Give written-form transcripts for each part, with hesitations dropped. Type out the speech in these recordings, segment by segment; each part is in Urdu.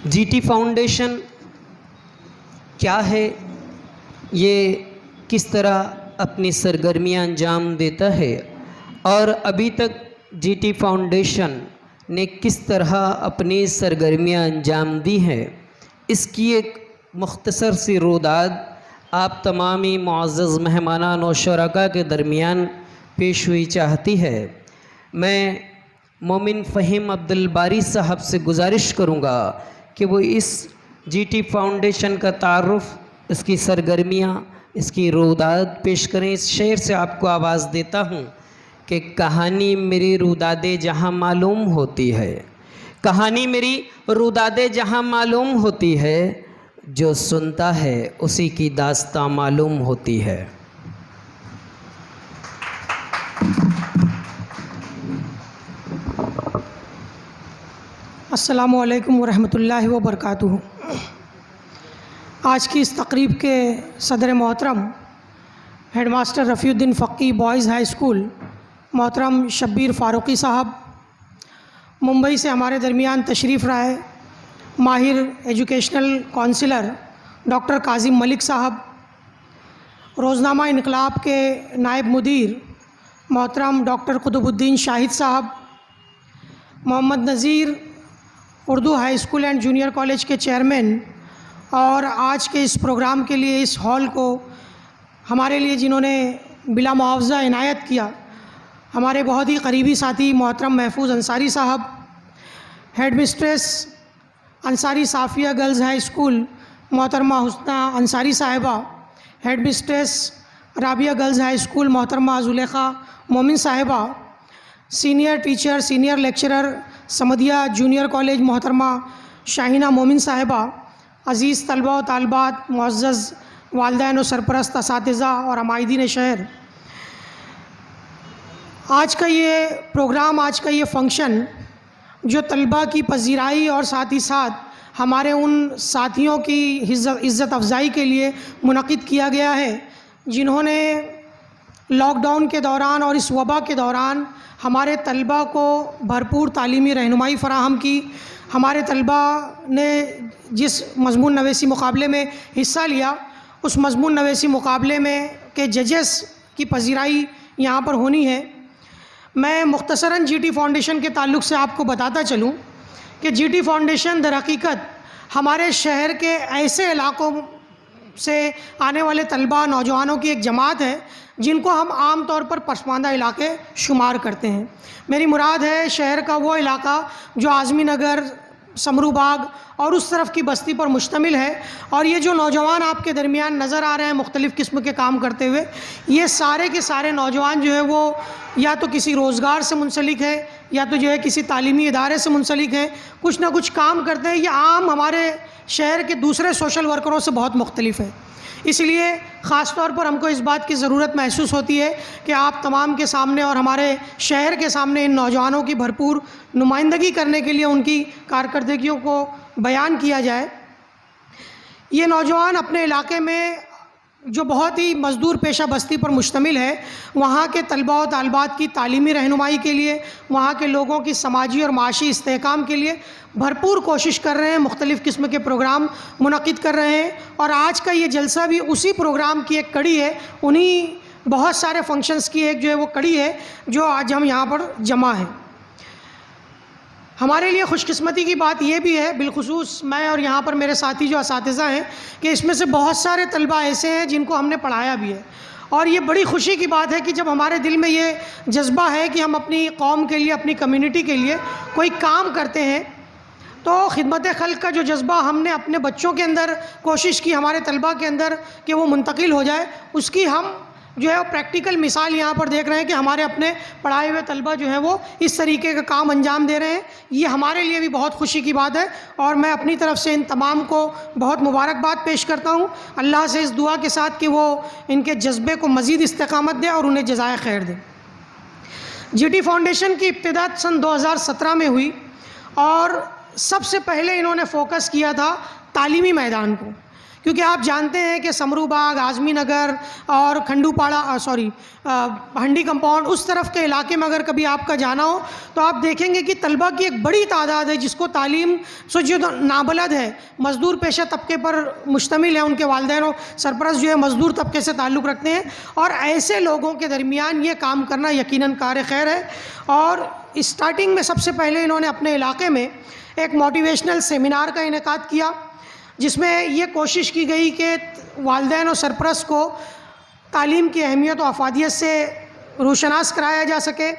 جی ٹی فاؤنڈیشن کیا ہے، یہ کس طرح اپنی سرگرمیاں انجام دیتا ہے اور ابھی تک جی ٹی فاؤنڈیشن نے کس طرح اپنی سرگرمیاں انجام دی ہیں، اس کی ایک مختصر سی روداد آپ تمامی معزز مہمانان و شرکاء کے درمیان پیش ہوئی چاہتی ہے۔ میں مومن فہیم عبدالباری صاحب سے گزارش کروں گا کہ وہ اس جی ٹی فاؤنڈیشن کا تعارف، اس کی سرگرمیاں، اس کی روداد پیش کریں۔ اس شعر سے آپ کو آواز دیتا ہوں کہ کہانی میری روداد جہاں معلوم ہوتی ہے، کہانی میری روداد جہاں معلوم ہوتی ہے، جو سنتا ہے اسی کی داستاں معلوم ہوتی ہے۔ السلام علیکم ورحمۃ اللہ وبرکاتہ۔ آج کی اس تقریب کے صدر محترم ہیڈ ماسٹر رفیع الدین فقی بوائز ہائی اسکول محترم شبیر فاروقی صاحب، ممبئی سے ہمارے درمیان تشریف لائے ماہر ایجوکیشنل کونسلر ڈاکٹر کاظم ملک صاحب، روزنامہ انقلاب کے نائب مدیر محترم doctor Qutub Uddin Shahid Sahab, Mohammad Nazir Urdu high school and junior college کے چیئرمین، اور آج کے اس پروگرام کے لیے اس ہال کو ہمارے لیے جنہوں نے بلا معاوضہ عنایت کیا، ہمارے بہت ہی قریبی ساتھی محترم Mahfooz Ansari Sahab, headmistress Ansari Safia girls high school محترمہ Husna Ansari Sahiba, headmistress Rabia girls high school محترمہ Zulekha Momin Sahiba, senior teacher senior lecturer Samdiya junior college محترمہ شاہینہ مومن صاحبہ، عزیز طلبہ و طالبات، معزز والدین و سرپرست اساتذہ اور عمائدین شہر، آج کا یہ پروگرام، آج کا یہ فنکشن جو طلبہ کی پذیرائی اور ساتھ ہی ساتھ ہمارے ان ساتھیوں کی عزت افزائی کے لیے منعقد کیا گیا ہے جنہوں نے لاک ڈاؤن کے دوران اور اس وبا کے دوران ہمارے طلبہ کو بھرپور تعلیمی رہنمائی فراہم کی۔ ہمارے طلبہ نے جس مضمون نویسی مقابلے میں حصہ لیا، اس مضمون نویسی مقابلے میں کے ججز کی پذیرائی یہاں پر ہونی ہے۔ میں مختصراً جی ٹی فاؤنڈیشن کے تعلق سے آپ کو بتاتا چلوں کہ جی ٹی فاؤنڈیشن در حقیقت ہمارے شہر کے ایسے علاقوں سے آنے والے طلبہ نوجوانوں کی ایک جماعت ہے جن کو ہم عام طور پر پسماندہ علاقے شمار کرتے ہیں۔ میری مراد ہے شہر کا وہ علاقہ جو اعظمی نگر، سمرو باغ اور اس طرف کی بستی پر مشتمل ہے، اور یہ جو نوجوان آپ کے درمیان نظر آ رہے ہیں مختلف قسم کے کام کرتے ہوئے، یہ سارے کے سارے نوجوان جو ہے وہ یا تو کسی روزگار سے منسلک ہے یا تو جو ہے کسی تعلیمی ادارے سے منسلک ہیں، کچھ نہ کچھ کام کرتے ہیں۔ یہ عام ہمارے شہر کے دوسرے سوشل ورکروں سے بہت مختلف ہے، اس لیے خاص طور پر ہم کو اس بات کی ضرورت محسوس ہوتی ہے کہ آپ تمام کے سامنے اور ہمارے شہر کے سامنے ان نوجوانوں کی بھرپور نمائندگی کرنے کے لیے ان کی کارکردگیوں کو بیان کیا جائے۔ یہ نوجوان اپنے علاقے میں جو بہت ہی مزدور پیشہ بستی پر مشتمل ہے، وہاں کے طلباء و طالبات کی تعلیمی رہنمائی کے لیے، وہاں کے لوگوں کی سماجی اور معاشی استحکام کے لیے بھرپور کوشش کر رہے ہیں، مختلف قسم کے پروگرام منعقد کر رہے ہیں، اور آج کا یہ جلسہ بھی اسی پروگرام کی ایک کڑی ہے، انہی بہت سارے فنکشنز کی ایک جو ہے وہ کڑی ہے جو آج ہم یہاں پر جمع ہیں۔ ہمارے لیے خوش قسمتی کی بات یہ بھی ہے، بالخصوص میں اور یہاں پر میرے ساتھی جو اساتذہ ہیں، کہ اس میں سے بہت سارے طلبہ ایسے ہیں جن کو ہم نے پڑھایا بھی ہے، اور یہ بڑی خوشی کی بات ہے کہ جب ہمارے دل میں یہ جذبہ ہے کہ ہم اپنی قوم کے لیے، اپنی کمیونٹی کے لیے کوئی کام کرتے ہیں، تو خدمت خلق کا جو جذبہ ہم نے اپنے بچوں کے اندر کوشش کی، ہمارے طلبہ کے اندر کہ وہ منتقل ہو جائے، اس کی ہم جو ہے پریکٹیکل مثال یہاں پر دیکھ رہے ہیں کہ ہمارے اپنے پڑھائے ہوئے طلبہ جو ہیں وہ اس طریقے کا کام انجام دے رہے ہیں۔ یہ ہمارے لیے بھی بہت خوشی کی بات ہے، اور میں اپنی طرف سے ان تمام کو بہت مبارکباد پیش کرتا ہوں، اللہ سے اس دعا کے ساتھ کہ وہ ان کے جذبے کو مزید استقامت دے اور انہیں جزائے خیر دے۔ جی ٹی فاؤنڈیشن کی ابتدا سن 2017 میں ہوئی، اور سب سے پہلے انہوں نے فوکس کیا تھا تعلیمی میدان کو، کیونکہ آپ جانتے ہیں کہ سمرو باغ، اعظمی نگر اور کھنڈو پاڑا ہنڈی کمپاؤنڈ اس طرف کے علاقے میں اگر کبھی آپ کا جانا ہو تو آپ دیکھیں گے کہ طلبہ کی ایک بڑی تعداد ہے جس کو تعلیم سے جو نابلد ہے، مزدور پیشہ طبقے پر مشتمل ہے، ان کے والدین و سرپرست جو ہے مزدور طبقے سے تعلق رکھتے ہیں، اور ایسے لوگوں کے درمیان یہ کام کرنا یقیناً کار خیر ہے۔ اور اسٹارٹنگ میں سب سے پہلے انہوں نے اپنے علاقے میں ایک موٹیویشنل سیمینار کا انعقاد کیا، جس میں یہ کوشش کی گئی کہ والدین و سرپرست کو تعلیم کی اہمیت و افادیت سے روشناس کرایا جا سکے۔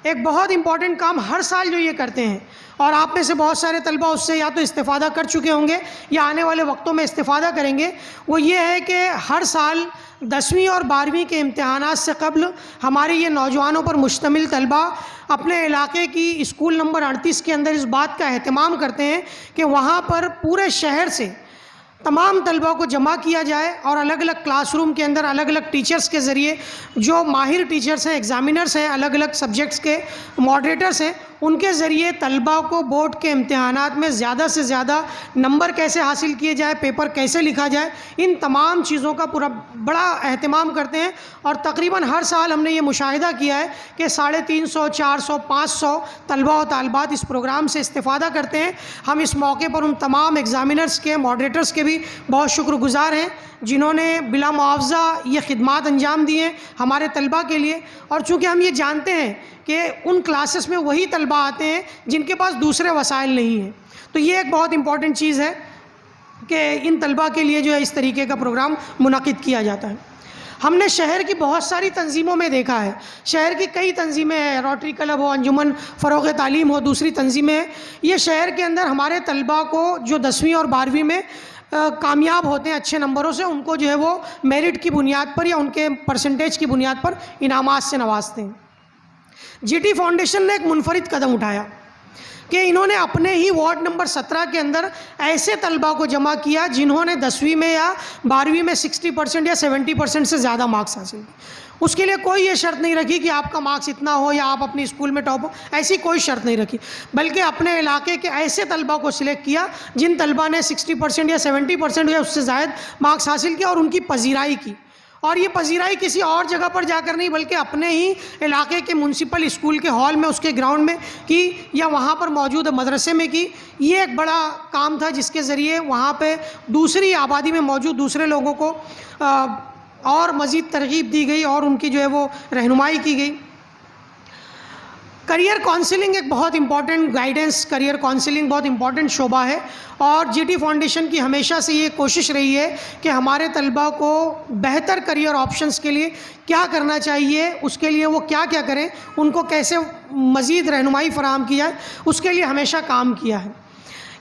ایک بہت امپورٹنٹ کام ہر سال جو یہ کرتے ہیں، اور آپ میں سے بہت سارے طلبہ اس سے یا تو استفادہ کر چکے ہوں گے یا آنے والے وقتوں میں استفادہ کریں گے، وہ یہ ہے کہ ہر سال 10ویں اور 12ویں کے امتحانات سے قبل ہمارے یہ نوجوانوں پر مشتمل طلبہ اپنے علاقے کی اسکول نمبر 38 کے اندر اس بات کا اہتمام کرتے ہیں کہ وہاں پر پورے شہر سے تمام طلبہ کو جمع کیا جائے، اور الگ الگ کلاس روم کے اندر الگ الگ ٹیچرز کے ذریعے، جو ماہر ٹیچرز ہیں، ایگزامینرز ہیں، الگ الگ سبجیکٹس کے ماڈریٹرز ہیں، ان کے ذریعے طلبہ کو بورڈ کے امتحانات میں زیادہ سے زیادہ نمبر کیسے حاصل کیے جائے، پیپر کیسے لکھا جائے، ان تمام چیزوں کا پورا بڑا اہتمام کرتے ہیں۔ اور تقریباً ہر سال ہم نے یہ مشاہدہ کیا ہے کہ 350، 400، 500 طلبہ و طالبات اس پروگرام سے استفادہ کرتے ہیں۔ ہم اس موقع پر ان تمام ایگزامینرز کے، ماڈریٹرز کے بھی بہت شکر گزار ہیں جنہوں نے بلا معاوضہ یہ خدمات انجام دی ہیں ہمارے طلبہ کے لیے۔ اور چونکہ ہم یہ جانتے ہیں کہ ان کلاسز میں وہی طلبہ آتے ہیں جن کے پاس دوسرے وسائل نہیں ہیں، تو یہ ایک بہت امپورٹنٹ چیز ہے کہ ان طلبہ کے لیے جو ہے اس طریقے کا پروگرام منعقد کیا جاتا ہے۔ ہم نے شہر کی بہت ساری تنظیموں میں دیکھا ہے، شہر کی کئی تنظیمیں ہیں، روٹری کلب ہو، انجمن فروغ تعلیم ہو، دوسری تنظیمیں ہیں، یہ شہر کے اندر ہمارے طلبہ کو جو 10ویں اور 12ویں میں کامیاب ہوتے ہیں اچھے نمبروں سے، ان کو جو ہے وہ میرٹ کی بنیاد پر یا ان کے پرسنٹیج کی بنیاد پر انعامات سے نوازتے ہیں۔ جی ٹی فاؤنڈیشن نے ایک منفرد قدم اٹھایا کہ انہوں نے اپنے ہی وارڈ نمبر 17 کے اندر ایسے طلبہ کو جمع کیا جنہوں نے 10ویں میں یا 12ویں میں 60% یا 70% سے زیادہ مارکس حاصل کیے۔ اس کے لیے کوئی یہ شرط نہیں رکھی کہ آپ کا مارکس اتنا ہو یا آپ اپنی اسکول میں ٹاپ ہو، ایسی کوئی شرط نہیں رکھی، بلکہ اپنے علاقے کے ایسے طلبہ کو سلیکٹ کیا جن طلبہ نے 60% یا 70% یا اس سے زائد مارکس حاصل کیا، اور ان کی پذیرائی کی۔ اور یہ پذیرائی کسی اور جگہ پر جا کر نہیں بلکہ اپنے ہی علاقے کے میونسپل اسکول کے ہال میں، اس کے گراؤنڈ میں کی، یا وہاں پر موجود مدرسے میں کی۔ یہ ایک بڑا کام تھا جس کے ذریعے وہاں پہ دوسری آبادی میں موجود دوسرے لوگوں کو اور مزید ترغیب دی گئی اور ان کی جو ہے وہ رہنمائی کی گئی۔ کریئر کونسلنگ ایک بہت امپورٹنٹ گائیڈنس، کریئر کونسلنگ بہت امپورٹنٹ شعبہ ہے، اور جی ٹی فاؤنڈیشن کی ہمیشہ سے یہ کوشش رہی ہے کہ ہمارے طلبہ کو بہتر کریئر آپشنز کے لیے کیا کرنا چاہیے، اس کے لیے وہ کیا کیا کریں، ان کو کیسے مزید رہنمائی فراہم کی جائے، اس کے لیے ہمیشہ کام کیا ہے۔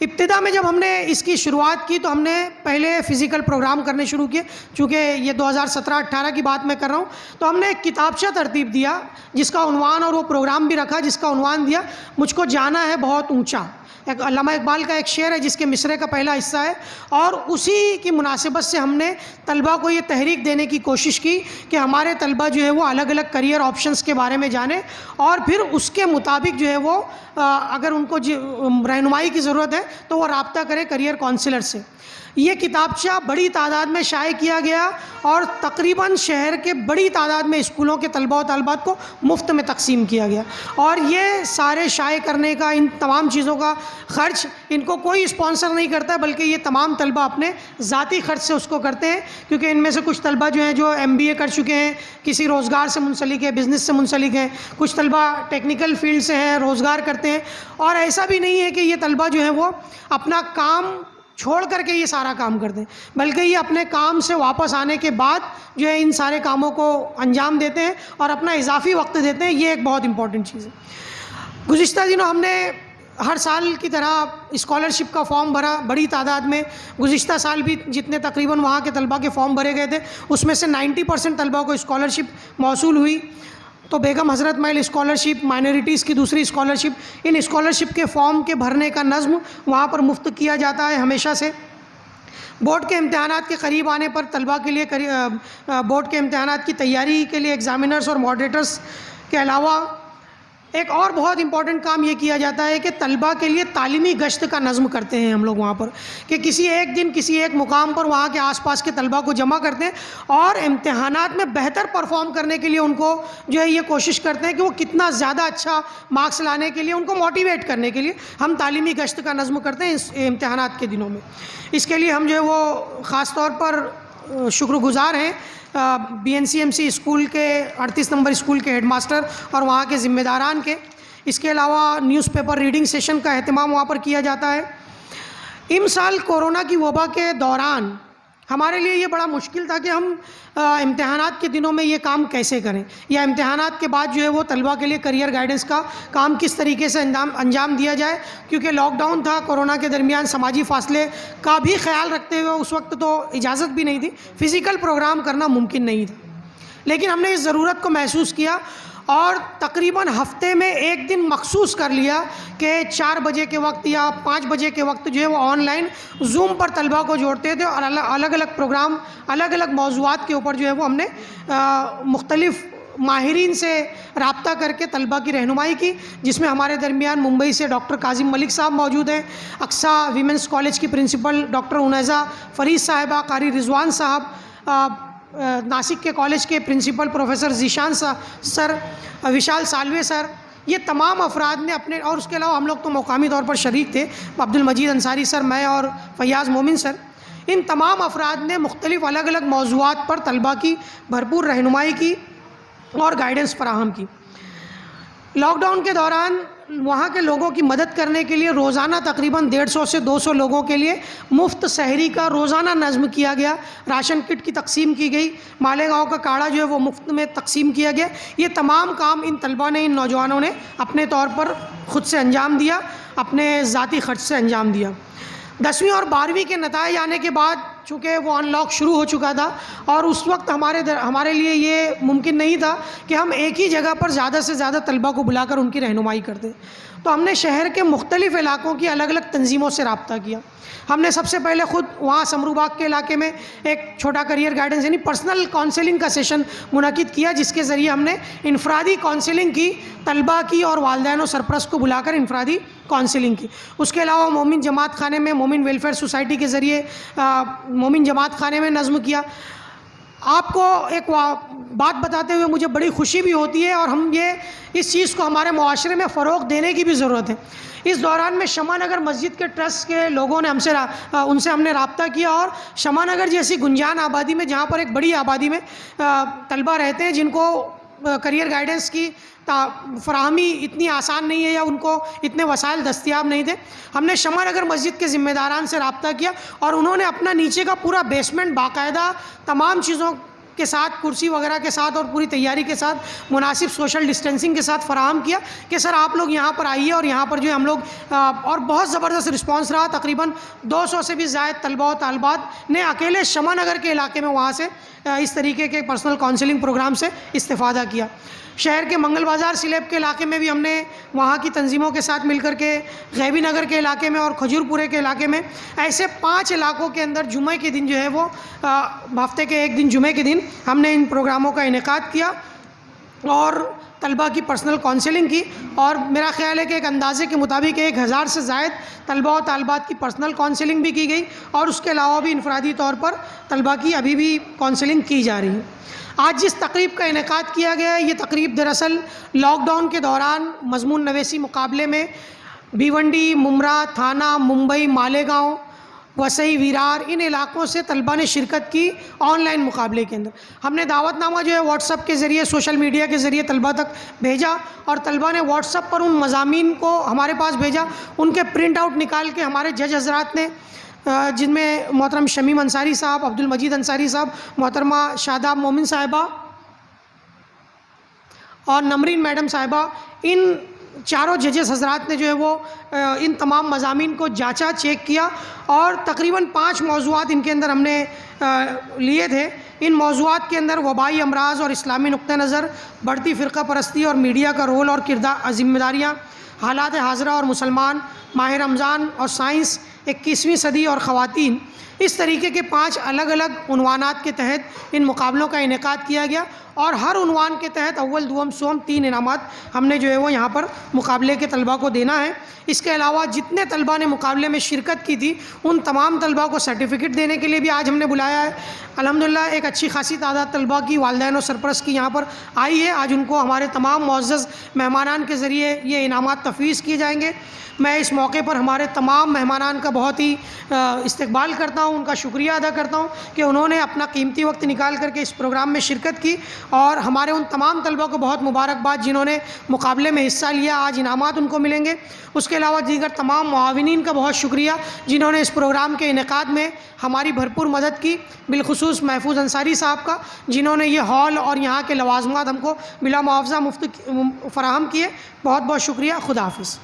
ابتدا میں جب ہم نے اس کی شروعات کی تو ہم نے پہلے فزیکل پروگرام کرنے شروع کیے، چونکہ یہ 2017-18 کی بات میں کر رہا ہوں، تو ہم نے ایک کتابچہ ترتیب دیا جس کا عنوان، اور وہ پروگرام بھی رکھا جس کا عنوان دیا مجھ کو جانا ہے بہت اونچا۔ ایک علامہ اقبال کا ایک شعر ہے جس کے مصرعے کا پہلا حصہ ہے، اور اسی کی مناسبت سے ہم نے طلبہ کو یہ تحریک دینے کی کوشش کی کہ ہمارے طلبہ جو ہے وہ الگ الگ کریئر آپشنز کے بارے میں جانیں، اور پھر اس کے مطابق جو ہے وہ اگر ان کو رہنمائی کی ضرورت ہے تو وہ رابطہ کریں کریئر کونسلر سے۔ یہ کتابچہ بڑی تعداد میں شائع کیا گیا اور تقریباً شہر کے بڑی تعداد میں اسکولوں کے طلبہ و طالبات کو مفت میں تقسیم کیا گیا، اور یہ سارے شائع کرنے کا، ان تمام چیزوں کا خرچ ان کو کوئی اسپانسر نہیں کرتا، بلکہ یہ تمام طلبہ اپنے ذاتی خرچ سے اس کو کرتے ہیں، کیونکہ ان میں سے کچھ طلبہ جو ہیں جو MBA کر چکے ہیں، کسی روزگار سے منسلک ہے، بزنس سے منسلک ہیں، کچھ طلبہ ٹیکنیکل فیلڈ سے ہیں، روزگار کرتے ہیں، اور ایسا بھی نہیں ہے کہ یہ طلبہ جو ہیں وہ اپنا کام چھوڑ کر کے یہ سارا کام کرتے ہیں، بلکہ یہ اپنے کام سے واپس آنے کے بعد جو ہے ان سارے کاموں کو انجام دیتے ہیں اور اپنا اضافی وقت دیتے ہیں۔ یہ ایک بہت امپورٹنٹ چیز ہے۔ گزشتہ دنوں ہم نے ہر سال کی طرح اسکالرشپ کا فارم بھرا بڑی تعداد میں۔ گزشتہ سال بھی جتنے تقریباً وہاں کے طلبہ کے فارم بھرے گئے تھے اس میں سے 90% طلبہ کو اسکالرشپ موصول ہوئی۔ تو بیگم حضرت محل اسکالرشپ، مائنورٹیز کی دوسری اسکالرشپ، ان اسکالرشپ کے فارم کے بھرنے کا نظم وہاں پر مفت کیا جاتا ہے ہمیشہ سے۔ بورڈ کے امتحانات کے قریب آنے پر طلبہ کے لیے بورڈ کے امتحانات کی تیاری کے لیے ایگزامینرز اور ماڈریٹرز کے علاوہ ایک اور بہت امپورٹنٹ کام یہ کیا جاتا ہے کہ طلباء کے لیے تعلیمی گشت کا نظم کرتے ہیں ہم لوگ وہاں پر، کہ کسی ایک دن کسی ایک مقام پر وہاں کے آس پاس کے طلباء کو جمع کرتے ہیں اور امتحانات میں بہتر پرفارم کرنے کے لیے ان کو جو ہے یہ کوشش کرتے ہیں کہ وہ کتنا زیادہ اچھا مارکس لانے کے لیے ان کو موٹیویٹ کرنے کے لیے ہم تعلیمی گشت کا نظم کرتے ہیں اس امتحانات کے دنوں میں۔ اس کے لیے ہم جو ہے وہ خاص طور پر شکر گزار ہیں BNCMC اسکول کے 38 نمبر اسکول کے ہیڈ ماسٹر اور وہاں کے ذمہ داران کے۔ اس کے علاوہ نیوز پیپر ریڈنگ سیشن کا اہتمام وہاں پر کیا جاتا ہے۔ امسال کورونا کی وبا کے دوران ہمارے لیے یہ بڑا مشکل تھا کہ ہم امتحانات کے دنوں میں یہ کام کیسے کریں، یا امتحانات کے بعد جو ہے وہ طلباء کے لیے کریئر گائیڈنس کا کام کس طریقے سے انجام دیا جائے، کیونکہ لاک ڈاؤن تھا، کورونا کے درمیان سماجی فاصلے کا بھی خیال رکھتے ہوئے اس وقت تو اجازت بھی نہیں تھی، فزیکل پروگرام کرنا ممکن نہیں تھا۔ لیکن ہم نے اس ضرورت کو محسوس کیا اور تقریباً ہفتے میں ایک دن مخصوص کر لیا کہ 4 بجے کے وقت یا 5 بجے کے وقت جو ہے وہ آن لائن زوم پر طلباء کو جوڑتے تھے اور الگ الگ پروگرام الگ الگ موضوعات کے اوپر جو ہے وہ ہم نے مختلف ماہرین سے رابطہ کر کے طلباء کی رہنمائی کی، جس میں ہمارے درمیان ممبئی سے ڈاکٹر کاظم ملک صاحب موجود ہیں، اقصا ویمنس کالج کی پرنسپل ڈاکٹر عنیزہ فرید صاحبہ، قاری رضوان صاحب، ناسک کے کالج کے پرنسپل پروفیسر ذیشان سر، وشال سالوے سر، یہ تمام افراد نے اپنے، اور اس کے علاوہ ہم لوگ تو مقامی طور پر شریک تھے، عبد المجید انصاری سر، میں اور فیاض مومن سر، ان تمام افراد نے مختلف الگ الگ موضوعات پر طلباء کی بھرپور رہنمائی کی اور گائیڈنس فراہم کی۔ لاک ڈاؤن کے دوران وہاں کے لوگوں کی مدد کرنے کے لیے روزانہ تقریباً 150 سے 200 لوگوں کے لیے مفت سحری کا روزانہ نظم کیا گیا، راشن کٹ کی تقسیم کی گئی، مالیگاؤں کا کاڑھا جو ہے وہ مفت میں تقسیم کیا گیا۔ یہ تمام کام ان طلباء نے، ان نوجوانوں نے اپنے طور پر خود سے انجام دیا، اپنے ذاتی خرچ سے انجام دیا۔ 10ویں اور 12ویں کے نتائج آنے کے بعد چونکہ وہ ان لاک شروع ہو چکا تھا اور اس وقت ہمارے لیے یہ ممکن نہیں تھا کہ ہم ایک ہی جگہ پر زیادہ سے زیادہ طلباء کو بلا کر ان کی رہنمائی کرتے، تو ہم نے شہر کے مختلف علاقوں کی الگ الگ تنظیموں سے رابطہ کیا۔ ہم نے سب سے پہلے خود وہاں سمرو باغ کے علاقے میں ایک چھوٹا کریئر گائیڈنس یعنی پرسنل کاؤنسلنگ کا سیشن منعقد کیا، جس کے ذریعے ہم نے انفرادی کاؤنسلنگ کی، طلباء کی اور والدین و سرپرست کو بلا کر انفرادی کاؤنسلنگ کی۔ اس کے علاوہ مومن جماعت خانے میں، مومن ویلفیئر سوسائٹی کے ذریعے مومن جماعت خانے میں نظم کیا۔ آپ کو ایک بات بتاتے ہوئے مجھے بڑی خوشی بھی ہوتی ہے اور اس چیز کو ہمارے معاشرے میں فروغ دینے کی بھی ضرورت ہے۔ اس دوران میں شمع نگر مسجد کے ٹرسٹ کے لوگوں نے ان سے ہم نے رابطہ کیا اور شمع نگر جیسی گنجان آبادی میں، جہاں پر ایک بڑی آبادی میں طلباء رہتے ہیں جن کو کریئر گائیڈنس کی فراہمی اتنی آسان نہیں ہے یا ان کو اتنے وسائل دستیاب نہیں تھے، ہم نے شمع نگر مسجد کے ذمہ داران سے رابطہ کیا اور انہوں نے اپنا نیچے کا پورا بیسمنٹ باقاعدہ تمام چیزوں کے ساتھ، کرسی وغیرہ کے ساتھ اور پوری تیاری کے ساتھ، مناسب سوشل ڈسٹینسنگ کے ساتھ فراہم کیا کہ سر آپ لوگ یہاں پر آئیے، اور یہاں پر جو ہے ہم لوگ اور بہت زبردست رسپانس رہا۔ تقریباً 200 سے بھی زائد طلباء و طالبات نے اکیلے شمع نگر کے علاقے میں وہاں سے اس طریقے کے پرسنل کاؤنسلنگ پروگرام سے استفادہ کیا۔ شہر کے منگل بازار سلیب کے علاقے میں بھی ہم نے وہاں کی تنظیموں کے ساتھ مل کر کے، غیبی نگر کے علاقے میں اور کھجور پورے کے علاقے میں، ایسے 5 علاقوں کے اندر جمعے کے دن جو ہے وہ ہفتے کے ایک دن جمعے کے دن ہم نے ان پروگراموں کا انعقاد کیا اور طلباء کی پرسنل کاؤنسلنگ کی، اور میرا خیال ہے کہ ایک اندازے کے مطابق 1000 سے زائد طلباء و طالبات کی پرسنل کاؤنسلنگ بھی کی گئی، اور اس کے علاوہ بھی انفرادی طور پر طلباء کی ابھی بھی کاؤنسلنگ کی جا رہی ہے۔ آج جس تقریب کا انعقاد کیا گیا ہے، یہ تقریب دراصل لاک ڈاؤن کے دوران مضمون نویسی مقابلے میں بھیونڈی، ممرا، تھانہ، ممبئی، مالیگاؤں، وسئی، ویرار، ان علاقوں سے طلباء نے شرکت کی آن لائن مقابلے کے اندر۔ ہم نے دعوت نامہ جو ہے واٹس ایپ کے ذریعے، سوشل میڈیا کے ذریعے طلباء تک بھیجا، اور طلباء نے واٹس ایپ پر ان مضامین کو ہمارے پاس بھیجا، ان کے پرنٹ آؤٹ نکال کے ہمارے جج حضرات نے، جن میں محترم شمیم انصاری صاحب، عبد المجید انصاری صاحب، محترمہ شاداب مومن صاحبہ اور نمرین میڈم صاحبہ، ان چاروں ججز حضرات نے جو ہے وہ ان تمام مضامین کو جانچا، چیک کیا، اور تقریباً 5 موضوعات ان کے اندر ہم نے لیے تھے۔ ان موضوعات کے اندر وبائی امراض اور اسلامی نقطہ نظر، بڑھتی فرقہ پرستی اور میڈیا کا رول اور کردار، ذمہ داریاں، حالات حاضرہ اور مسلمان، ماہ رمضان اور سائنس 21ویں صدی اور خواتین، اس طریقے کے 5 الگ الگ عنوانات کے تحت ان مقابلوں کا انعقاد کیا گیا، اور ہر عنوان کے تحت اول دوم سوم 3 انعامات ہم نے جو ہے وہ یہاں پر مقابلے کے طلباء کو دینا ہے۔ اس کے علاوہ جتنے طلباء نے مقابلے میں شرکت کی تھی ان تمام طلباء کو سرٹیفکیٹ دینے کے لیے بھی آج ہم نے بلایا ہے۔ الحمدللہ ایک اچھی خاصی تعداد طلباء کی، والدین و سرپرست کی یہاں پر آئی ہے۔ آج ان کو ہمارے تمام معزز مہمانان کے ذریعے یہ انعامات تفویض کیے جائیں گے۔ میں اس موقع پر ہمارے تمام مہمانان کا بہت ہی استقبال کرتا ہوں، ان کا شکریہ ادا کرتا ہوں کہ انہوں نے اپنا قیمتی وقت نکال کر کے اس پروگرام میں شرکت کی، اور ہمارے ان تمام طلباء کو بہت مبارکباد جنہوں نے مقابلے میں حصہ لیا، آج انعامات ان کو ملیں گے۔ اس کے علاوہ دیگر تمام معاونین کا بہت شکریہ جنہوں نے اس پروگرام کے انعقاد میں ہماری بھرپور مدد کی، بالخصوص محفوظ انصاری صاحب کا جنہوں نے یہ ہال اور یہاں کے لوازمات ہم کو بلا معاوضہ مفت فراہم کیے۔ بہت بہت شکریہ۔ خدا حافظ۔